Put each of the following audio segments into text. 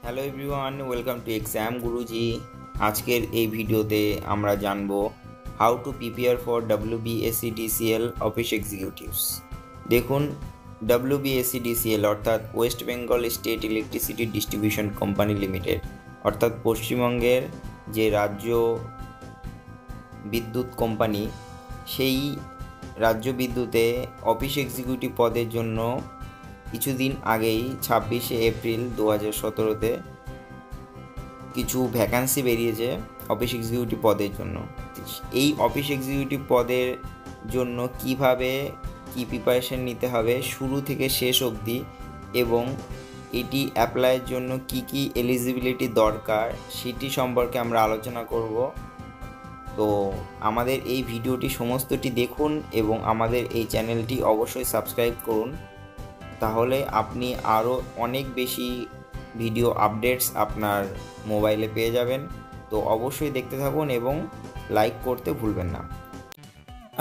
Hello everyone, welcome to exam Guruji. আজকের এই ভিডিওতে আমরা জানব how to prepare for WBSCDCL office executives. দেখুন, WBSCDCL অর্থাৎ West Bengal State Electricity Distribution Company Limited, অর্থাৎ পশ্চিমবঙ্গের যে রাজ্য বিদ্যুৎ কোম্পানি, সেই রাজ্য বিদ্যুতে অফিস এক্সিকিউটিভ পদের জন্য কিছুদিন আগেই 26শে এপ্রিল 2017-তে কিছু ভ্যাকান্সি বেরিয়েছে অফিস এক্সিকিউটিভ পদের জন্য। এই অফিস এক্সিকিউটিভ পদের জন্য কিভাবে কি প্রিপারেশন নিতে হবে শুরু থেকে শেষ অবধি, এবং এটি অ্যাপ্লাইয়ের জন্য কি কি এলিজিবিলিটি দরকার সেটি সম্পর্কে আমরা আলোচনা করব। তো আমাদের এই ভিডিওটি সমস্তটি দেখুন এবং আমাদের এই চ্যানেলটি অবশ্যই সাবস্ক্রাইব করুন, তাহলে আপনি আরও অনেক বেশি ভিডিও আপডেটস আপনার মোবাইলে পেয়ে যাবেন। तो अवश्य देखते থাকুন এবং लाइक करते भूलবেন না।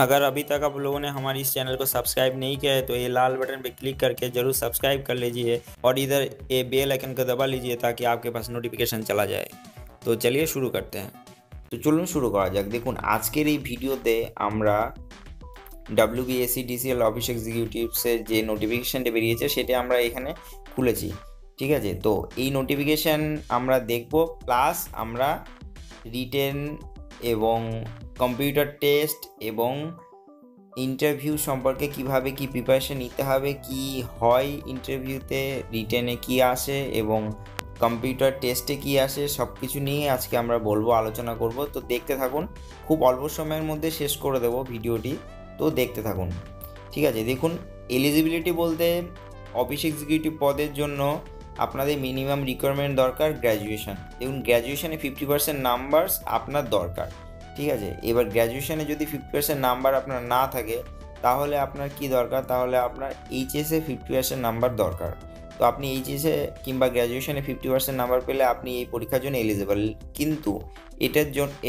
अगर अभी तक आप लोगों ने हमारे इस चैनल को सब्सक्राइब नहीं किया है तो ये लाल बटन पे क्लिक करके ज़रूर सब्सक्राइब कर लीजिए और इधर ये बेल आइकन को दबा लीजिए ताकि आपके पास नोटिफिकेशन चला जाए। तो चलिए शुरू करते हैं। तो चलুন শুরু করা যাক। দেখুন, আজকের এই ভিডিওতে আমরা WBSCDCL অফিস এক্সিকিউটিভসের যে নোটিফিকেশানটা বেরিয়েছে সেটা আমরা এখানে খুলেছি, ঠিক আছে। তো এই নোটিফিকেশান আমরা দেখব, প্লাস আমরা রিটেন এবং কম্পিউটার টেস্ট এবং ইন্টারভিউ সম্পর্কে কিভাবে কি প্রিপারেশন নিতে হবে, কি হয় ইন্টারভিউতে, রিটেনে কি আসে এবং কম্পিউটার টেস্টে কি আসে, সব কিছু নিয়ে আজকে আমরা বলবো, আলোচনা করব। তো দেখতে থাকুন, খুব অল্প সময়ের মধ্যে শেষ করে দেবো ভিডিওটি, তো দেখতে থাকুন, ঠিক আছে। দেখুন, এলিজিবিলিটি বলতে অফিস এক্সিকিউটিভ পদের জন্য আপনাদের মিনিমাম রিকোয়ারমেন্ট দরকার গ্র্যাজুয়েশন। দেখুন, গ্র্যাজুয়েশনে 50% নাম্বারস আপনার দরকার, ঠিক আছে। এবার গ্র্যাজুয়েশনে যদি 50% নাম্বার আপনার না থাকে তাহলে আপনার কি দরকার, তাহলে আপনার এইচএসে 50% নাম্বার দরকার। তো আপনি এইচএসে কিংবা গ্র্যাজুয়েশনে 50% নাম্বার পেলে আপনি এই পরীক্ষার জন্য এলিজিবল, কিন্তু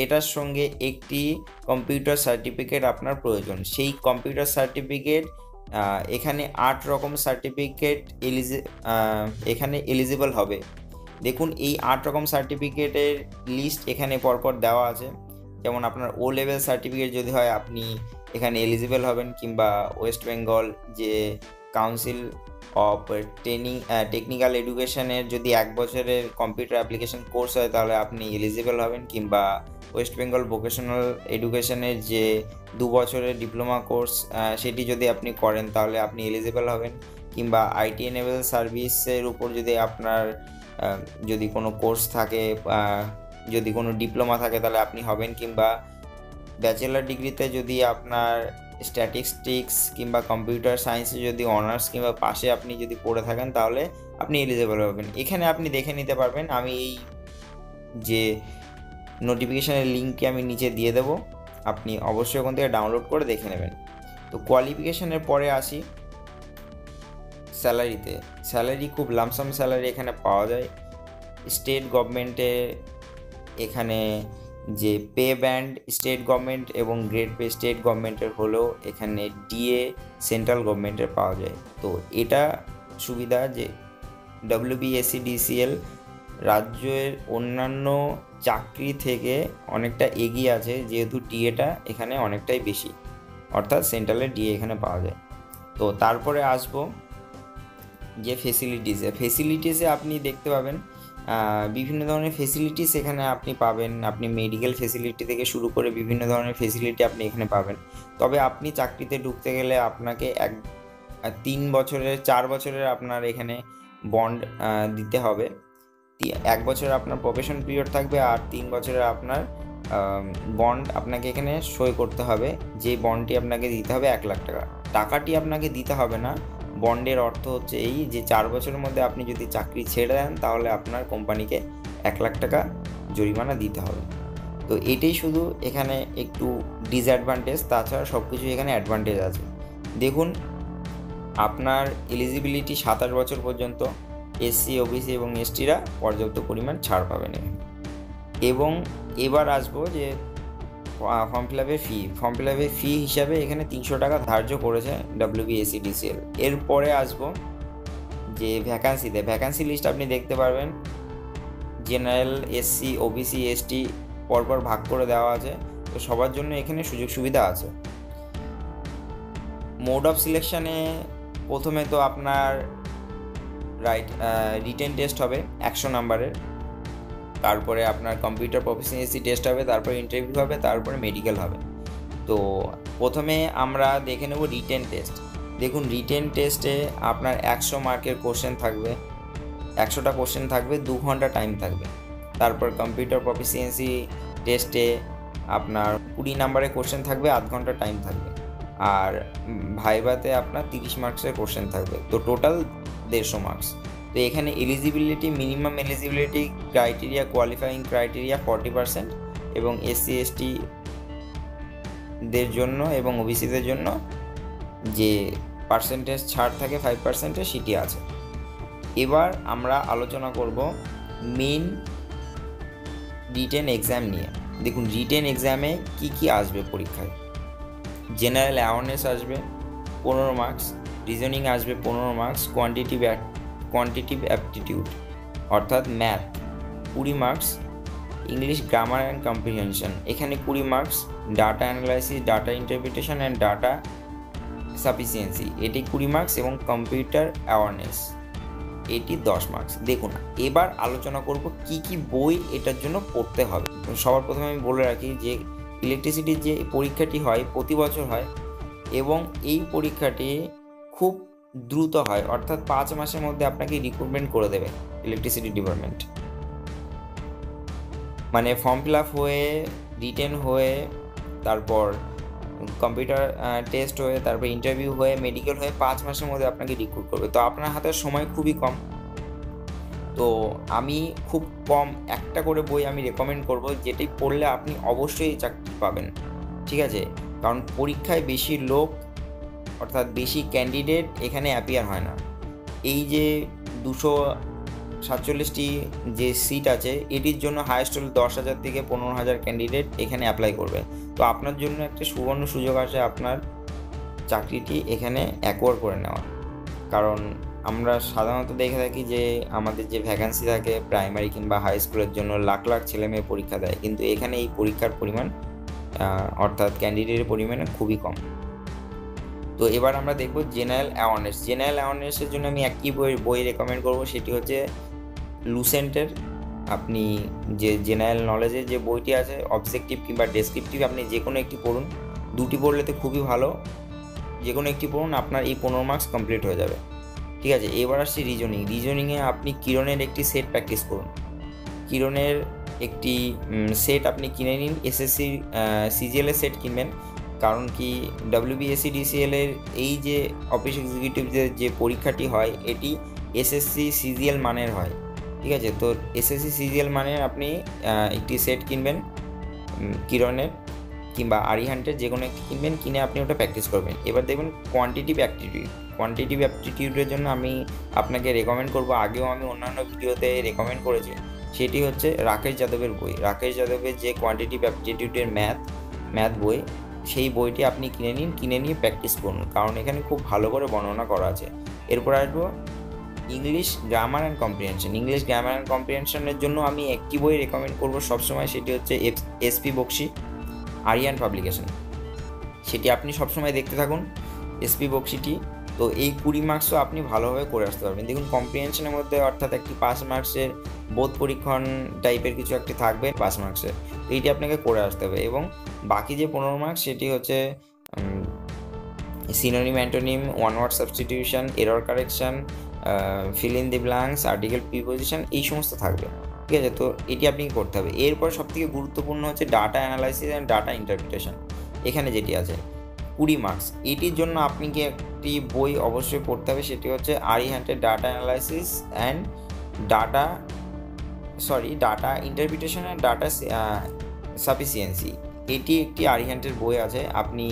এটার সঙ্গে একটি কম্পিউটার সার্টিফিকেট আপনার প্রয়োজন। সেই কম্পিউটার সার্টিফিকেট এখানে 8 রকম সার্টিফিকেট এখানে এলিজিবল হবে। দেখুন, এই 8 রকম সার্টিফিকেটের লিস্ট এখানে পরপর দেওয়া আছে। যেমন আপনার ও লেভেল সার্টিফিকেট যদি হয় আপনি এখানে এলিজিবল হবেন, কিংবা ওয়েস্ট বেঙ্গল যে কাউন্সিল অফ টেকনিক্যাল এডুকেশনের যদি 1 বছরের কম্পিউটার অ্যাপ্লিকেশন কোর্স হয় তাহলে আপনি এলিজিবল হবেন, কিংবা ওয়েস্ট বেঙ্গল ভোকেশনাল এডুকেশনের যে 2 বছরের ডিপ্লোমা কোর্স সেটি যদি আপনি করেন তাহলে আপনি এলিজিবল হবেন, কিংবা আইটি এনেবল সার্ভিসের উপর যদি আপনার যদি কোনো কোর্স থাকে, যদি কোনো ডিপ্লোমা থাকে তাহলে আপনি হবেন, কিংবা ব্যাচেলার ডিগ্রিতে যদি আপনার স্ট্যাটিস্টিক্স কিংবা কম্পিউটার সায়েন্সে যদি অনার্স কিংবা পাশে আপনি যদি পড়ে থাকেন তাহলে আপনি এলিজিবল হবেন। এখানে আপনি দেখে নিতে পারবেন, আমি এই যে নোটিফিকেশানের লিঙ্কটি আমি নিচে দিয়ে দেবো, আপনি অবশ্যই ওখান থেকে ডাউনলোড করে দেখে নেবেন। তো কোয়ালিফিকেশানের পরে আসি স্যালারিতে। স্যালারি খুব লামসাম স্যালারি এখানে পাওয়া যায়। স্টেট গভর্নমেন্টে এখানে যে পে ব্যান্ড স্টেট গভর্নমেন্ট এবং গ্রেড পে স্টেট গভর্নমেন্টের হলেও এখানে ডিএ সেন্ট্রাল গভর্নমেন্টের পাওয়া যায়। তো এটা সুবিধা যে WBSCDCL রাজ্যের অন্যান্য চাকরি থেকে অনেকটা এগিয়ে আছে, যেহেতু ডিএটা এখানে অনেকটাই বেশি, অর্থাৎ সেন্ট্রালের ডিএ এখানে পাওয়া যায়। তো তারপরে আসবো যে ফেসিলিটিসে আপনি দেখতে পাবেন বিভিন্ন ধরনের ফেসিলিটিস এখানে আপনি পাবেন। আপনি মেডিকেল ফেসিলিটি থেকে শুরু করে বিভিন্ন ধরনের ফেসিলিটি আপনি এখানে পাবেন। তবে আপনি চাকরিতে ঢুকতে গেলে আপনাকে 4 বছরের আপনার এখানে বন্ড দিতে হবে। 1 বছরের আপনার প্রবেশন পিরিয়ড থাকবে, আর 3 বছরের আপনার বন্ড আপনাকে এখানে সই করতে হবে। যে বন্ডটি আপনাকে দিতে হবে 1 লাখ টাকা। টাকাটি আপনাকে দিতে হবে না, বন্ডের অর্থ হচ্ছে এই যে 4 বছরের মধ্যে আপনি যদি চাকরি ছেড়ে দেন তাহলে আপনার কোম্পানিকে 1 লাখ টাকা জরিমানা দিতে হবে। তো এটাই শুধু এখানে একটু ডিসঅ্যাডভান্টেজ, তাছাড়া সব কিছু এখানে অ্যাডভান্টেজ আছে। দেখুন, আপনার এলিজিবিলিটি 27 বছর পর্যন্ত, এসসি ওবিসি এবং এসটিরা পর্যাপ্ত পরিমাণ ছাড় পাবেন। এবং এবার আসবো যে ফর্ম ফিল আপের ফি হিসাবে এখানে 300 টাকা ধার্য করেছে WBSCDCL। এরপরে আসবো যে ভ্যাকান্সি লিস্ট আপনি দেখতে পারবেন জেনারেল, এসসি, ওবিসি, এসটি পরপর ভাগ করে দেওয়া আছে। তো সবার জন্য এখানে সুযোগ সুবিধা আছে। মোড অফ সিলেকশানে প্রথমে তো আপনার রিটেন টেস্ট হবে 100 নাম্বারের, তারপরে আপনার কম্পিউটার প্রফিসিয়েন্সি টেস্ট হবে, তারপরে ইন্টারভিউ হবে, তারপরে মেডিকেল হবে। তো প্রথমে আমরা দেখে নেব রিটেন টেস্ট। দেখুন, রিটেন টেস্টে আপনার 100 মার্কের কোশ্চেন থাকবে, 100টা কোশ্চেন থাকবে, 2 ঘন্টা টাইম থাকবে। তারপর কম্পিউটার প্রফিসিয়েন্সি টেস্টে আপনার 20 নাম্বারের কোশ্চেন থাকবে, 8 ঘন্টা টাইম থাকবে। আর ভাইভাতে আপনার 30 মার্কসের কোশ্চেন থাকবে, তো টোটাল 150 মার্কস। তো এখানে eligibility, minimum eligibility criteria, qualifying criteria 40%, এবং এসসি এসটি দের জন্য এবং ওবিসিদের জন্য যে পার্সেন্টেজ ছাড় থাকে 5% সেটি আছে। এবার আমরা আলোচনা করব মেন রিটেন এক্সাম নিয়ে। দেখুন, রিটেন এক্সামে কি কি আসবে পরীক্ষায়। জেনারেল অ্যাওয়ারনেস আসবে 15 মার্কস, রিজনিং আসবে 15 মার্কস, কোয়ান্টিটিভ অ্যাপটিটিউড অর্থাৎ math 20 marks, English grammar and comprehension এখানে 20 marks, data analysis, data interpretation and data sufficiency এটি 20 মার্কস, এবং কম্পিউটার অ্যাওয়ারনেস এটি 10 মার্কস। দেখুন, এবার আলোচনা করব কি কি বই এটার জন্য পড়তে হবে। সবার প্রথমে আমি বলে রাখি যে ইলেকট্রিসিটির যে পরীক্ষাটি হয় প্রতি বছর হয়, এবং এই পরীক্ষাটি খুব দ্রুত হয়, অর্থাৎ 5 মাসের মধ্যে আপনাকে রিক্রুটমেন্ট করে দেবে ইলেকট্রিসিটি ডিপার্টমেন্ট। মানে ফর্ম ফিল আপ হয়ে, রিটেন হয়ে, তারপর কম্পিউটার টেস্ট হয়ে, তারপর ইন্টারভিউ হয়ে, মেডিকেল হয়ে 5 মাসের মধ্যে আপনাকে রিক্রুট করবে। তো আপনার হাতে সময় খুবই কম। তো আমি খুব কম একটা করে বই আমি রেকমেন্ড করব, যেটি পড়লে আপনি অবশ্যই চাকরি পাবেন। ঠিক আছে, কারণ পরীক্ষায় বেশি লোক অর্থাৎ বেশি ক্যান্ডিডেট এখানে অ্যাপিয়ার হয় না। এই যে 247টি যে সিট আছে, এটির জন্য হাইয়েস্ট হল 10,000 থেকে 15,000 ক্যান্ডিডেট এখানে অ্যাপ্লাই করবে। তো আপনার জন্য একটা সুবর্ণ সুযোগ আছে আপনার চাকরিটি এখানে অ্যাকোয়ার করে নেওয়া। কারণ আমরা সাধারণত দেখে থাকি যে আমাদের যে ভ্যাকান্সি থাকে প্রাইমারি কিংবা হাই স্কুলের জন্য লাখ লাখ ছেলেমেয়ে পরীক্ষা দেয়, কিন্তু এখানে এই পরীক্ষার পরিমাণ অর্থাৎ ক্যান্ডিডেটের পরিমাণ খুবই কম। তো এবার আমরা দেখব জেনারেল অ্যাওয়ারনেস। জেনারেল অ্যাওয়ারনেসের জন্য আমি একটি বই রেকমেন্ড করব, সেটি হচ্ছে লুসেন্টের। আপনি যে জেনারেল নলেজের যে বইটি আছে, অবজেক্টিভ কিংবা ডেসক্রিপটিভ, আপনি যে কোনো একটি পড়ুন। দুটি পড়লে তো খুবই ভালো, যে কোনো একটি পড়ুন, আপনার এই 15 মার্কস কমপ্লিট হয়ে যাবে। ঠিক আছে, এবার আসছি রিজনিংয়ে আপনি কিরণের একটি সেট প্র্যাকটিস করুন। কিরণের একটি সেট আপনি কিনে নিন। এসএসসি সিজিএলের সেট কিনবেন, কারণ কি WBSC DCL এর এই যে অফিস এক্সিকিউটিভদের যে পরীক্ষাটি হয়, এটি এসএসসি সিজিএল মানের হয়। ঠিক আছে, তো এসএসসি সিজিএল মানের আপনি একটি সেট কিনবেন কিরণের কিংবা আরিহান্টের, যে কোনো একটি কিনবেন, কিনে আপনি ওটা প্র্যাকটিস করবেন। এবার দেখবেন কোয়ান্টিটিভ অ্যাপটিটিউডের জন্য আমি আপনাকে রেকমেন্ড করব, আগেও আমি অন্যান্য ভিডিওতে রেকমেন্ড করেছি, সেটি হচ্ছে রাকেশ যাদবের বই। রাকেশ যাদবের যে কোয়ান্টিটিভ অ্যাপটিটিউডের ম্যাথ বই, সেই বইটি আপনি কিনে নিয়ে প্র্যাকটিস করুন, কারণ এখানে খুব ভালো করে বর্ণনা করা আছে। এরপর আসবো English grammar and comprehension. English grammar and কম্প্রিহেনশনের জন্য আমি একটি বই রেকমেন্ড করব সবসময়, সেটি হচ্ছে SP বক্সি, আরিয়ান পাবলিকেশন। সেটি আপনি সবসময় দেখতে থাকুন SP বক্সিটি। তো এই 20 মার্কসও আপনি ভালোভাবে করে আসতে পারবেন। দেখুন, কম্প্রিহেনশনের মধ্যে অর্থাৎ একটি 5 মার্কসের বোধ পরীক্ষণ টাইপের কিছু একটি থাকবে 5 মার্কসের, তো এইটি আপনাকে করে আসতে হবে। এবং বাকি যে 15 মার্কস, সেটি হচ্ছে synonym, antonym, one word substitution, error correction, fill in the blanks, article preposition, এই সমস্ত থাকবে। ঠিক আছে, তো এটি আপনি করতে হবে। এরপর সবথেকে গুরুত্বপূর্ণ হচ্ছে data analysis and data interpretation. এখানে যেটি আছে 20 মার্কস, এটির জন্য আপনাকে একটি বই অবশ্যই পড়তে হবে, সেটি হচ্ছে আরিহান্টের data analysis and data interpretation and data sufficiency. এটি একটি আরিহান্টের বই আছে, আপনি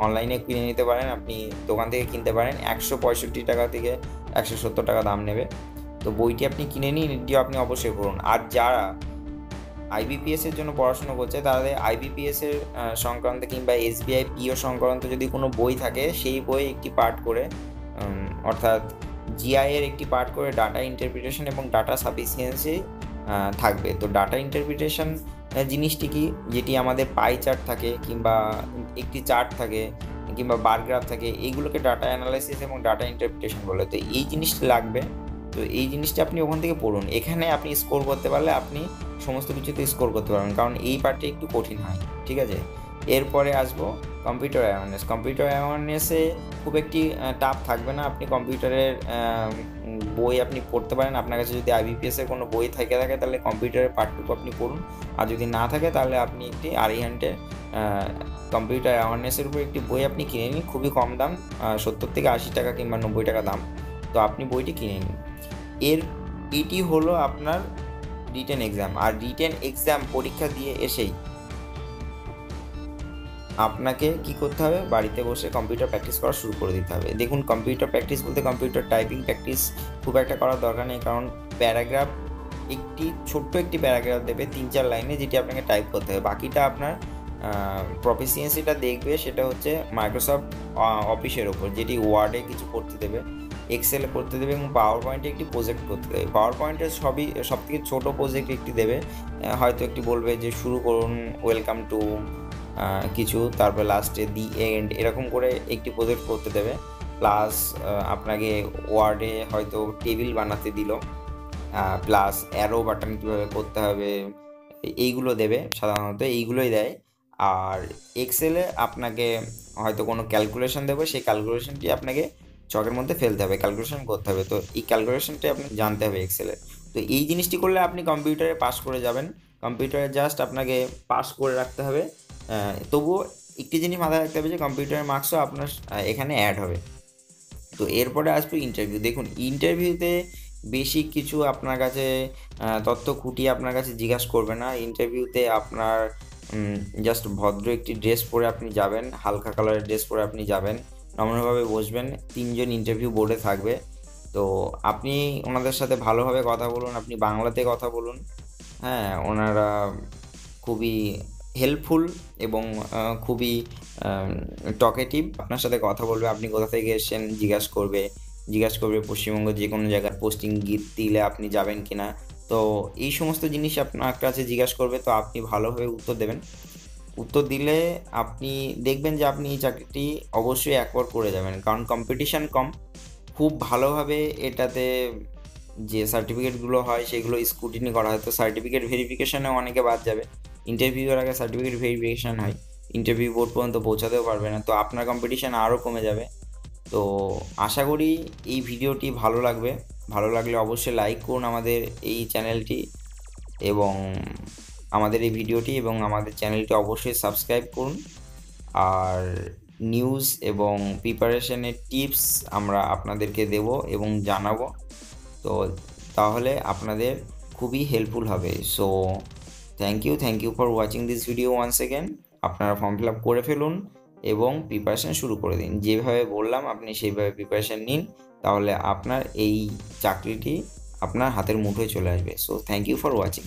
অনলাইনে কিনে নিতে পারেন, আপনি দোকান থেকে কিনতে পারেন। 165 টাকা থেকে 170 টাকা দাম নেবে। তো বইটি আপনি কিনে নিন, এটিও আপনি অবশ্যই পড়ুন। আর যারা IBPS এর জন্য পড়াশোনা করছে, তাদের IBPS এর সংক্রান্ত কিংবা SBI PO সংক্রান্ত যদি কোনো বই থাকে, সেই বই একটি পার্ট করে, অর্থাৎ GI এর একটি পার্ট করে ডাটা ইন্টারপ্রিটেশন এবং ডাটা সাফিসিয়েন্সি থাকবে। তো ডাটা ইন্টারপ্রিটেশন জিনিসটি কি, যেটি আমাদের পাই চার্ট থাকে কিংবা একটি চার্ট থাকে কিংবা বার গ্রাফ থাকে, এইগুলোকে ডাটা অ্যানালাইসিস এবং ডাটা ইন্টারপ্রিটেশন বলে। তো এই জিনিসটি লাগবে, তো এই জিনিসটা আপনি ওখান থেকে পড়ুন। এখানে আপনি স্কোর করতে পারলে আপনি সমস্ত কিছুতে স্কোর করতে পারবেন, কারণ এই পার্টটি একটু কঠিন হয়, ঠিক আছে। এরপরে আসবো কম্পিউটার অ্যাওয়ারনেস। কম্পিউটার অ্যাওয়ারনেসে খুব একটি টাফ থাকবে না। আপনি কম্পিউটারের বই আপনি পড়তে পারেন। আপনার কাছে যদি আইবিপিএসের কোনো বই থাকে তাহলে কম্পিউটারের পার্টটুকু আপনি পড়ুন, আর যদি না থাকে তাহলে আপনি একটি আরিহান্টের কম্পিউটার অ্যাওয়ারনেসের উপর একটি বই আপনি কিনে নিন। খুবই কম দাম, 70 থেকে 80 টাকা কিংবা 90 টাকা দাম। তো আপনি বইটি কিনে নিন। এটি হলো আপনার written exam. Are written exam পরীক্ষা দিয়ে এসেই আপনাকে কি করতে হবে, বাড়িতে বসে কম্পিউটার প্র্যাকটিস করা শুরু করে দিতে হবে। দেখুন, কম্পিউটার প্র্যাকটিস বলতে কম্পিউটার টাইপিং প্র্যাকটিস খুব একটা করার দরকার নেই, কারণ প্যারাগ্রাফ ছোট্ট একটি প্যারাগ্রাফ দেবে 3-4 লাইনে, যেটি আপনাকে টাইপ করতে হবে। বাকিটা আপনার প্রফিসিয়েন্সিটা দেখবে সেটা হচ্ছে মাইক্রোসফট অফিসের ওপর, যেটি ওয়ার্ডে কিছু করতে দেবে, এক্সেলে করতে দেবে এবং পাওয়ার পয়েন্টে একটি প্রজেক্ট করতে দেবে। পাওয়ার পয়েন্টের সব থেকে ছোটো প্রজেক্ট একটি দেবে, হয়তো একটি বলবে যে শুরু করুন, ওয়েলকাম টু কিছু, তারপর লাস্টে দি এন্ড, এরকম করে একটি প্রজেক্ট করতে দেবে। প্লাস আপনাকে ওয়ার্ডে হয়তো টেবিল বানাতে দিল, প্লাস অ্যারো বাটন কীভাবে করতে হবে এইগুলো দেবে, সাধারণত এইগুলোই দেয়। আর এক্সেলে আপনাকে হয়তো কোনো ক্যালকুলেশন দেবে, সেই ক্যালকুলেশনটি আপনাকে চকের মধ্যে ফেলতে হবে, ক্যালকুলেশন করতে হবে। তো এই ক্যালকুলেশনটি আপনি জানতে হবে এক্সেলে। তো এই জিনিসটি করলে আপনি কম্পিউটারে পাস করে যাবেন। কম্পিউটারে জাস্ট আপনাকে পাস করে রাখতে হবে। তবুও একটি জিনিস মাথায় রাখতে হবে যে কম্পিউটারের মার্কসও আপনার এখানে অ্যাড হবে। তো এরপরে আসবে ইন্টারভিউ। দেখুন, ইন্টারভিউতে বেশি কিছু আপনার কাছে তথ্য খুঁটিয়ে আপনার কাছে জিজ্ঞাসা করবে না। ইন্টারভিউতে আপনার জাস্ট ভদ্র একটি ড্রেস পরে আপনি যাবেন, হালকা কালারের ড্রেস পরে আপনি যাবেন, নম্রভাবে বসবেন। 3 জন ইন্টারভিউ বোর্ডে থাকবে। তো আপনি ওনাদের সাথে ভালোভাবে কথা বলুন, আপনি বাংলাতে কথা বলুন। হ্যাঁ, ওনারা খুবই হেল্পফুল এবং খুবই টকেটিভ, আপনার সাথে কথা বলবে। আপনি কোথা থেকে এসেছেন জিজ্ঞাসা করবে পশ্চিমবঙ্গ যে কোনো জায়গার পোস্টিং দিলে আপনি যাবেন কি না। তো এই সমস্ত জিনিস আপনার কাছে জিজ্ঞাসা করবে। তো আপনি ভালোভাবে উত্তর দেবেন। উত্তর দিলে আপনি দেখবেন যে আপনি এই চাকরিটি অবশ্যই একবার করে যাবেন, কারণ কম্পিটিশান কম। খুব ভালোভাবে এটাতে যে সার্টিফিকেটগুলো হয় সেগুলো স্ক্রুটিনি করা হয়। তো সার্টিফিকেট ভেরিফিকেশানেও অনেকে বাদ যাবে। ইন্টারভিউয়ের আগে সার্টিফিকেট ভেরিফিকেশান হয়, ইন্টারভিউ বোর্ড পর্যন্ত পৌঁছাতেও পারবে না। তো আপনার কম্পিটিশান আরও কমে যাবে। তো আশা করি এই ভিডিওটি ভালো লাগবে। ভালো লাগলে অবশ্যই লাইক করুন আমাদের এই চ্যানেলটি এবং আমাদের এই ভিডিওটি, এবং আমাদের চ্যানেলটি অবশ্যই সাবস্ক্রাইব করুন। আর নিউজ এবং প্রিপারেশনের টিপস আমরা আপনাদেরকে দেব এবং জানাবো। তো তাহলে আপনাদের খুবই হেল্পফুল হবে। So thank you for watching this video once again. আপনারা ফর্ম ফিল আপ করে ফেলুন এবং প্রিপারেশান শুরু করে দিন। যেভাবে বললাম আপনি সেইভাবে প্রিপারেশান নিন, তাহলে আপনার এই চাকরিটি আপনার হাতের মুঠোয় চলে আসবে। So thank you for watching.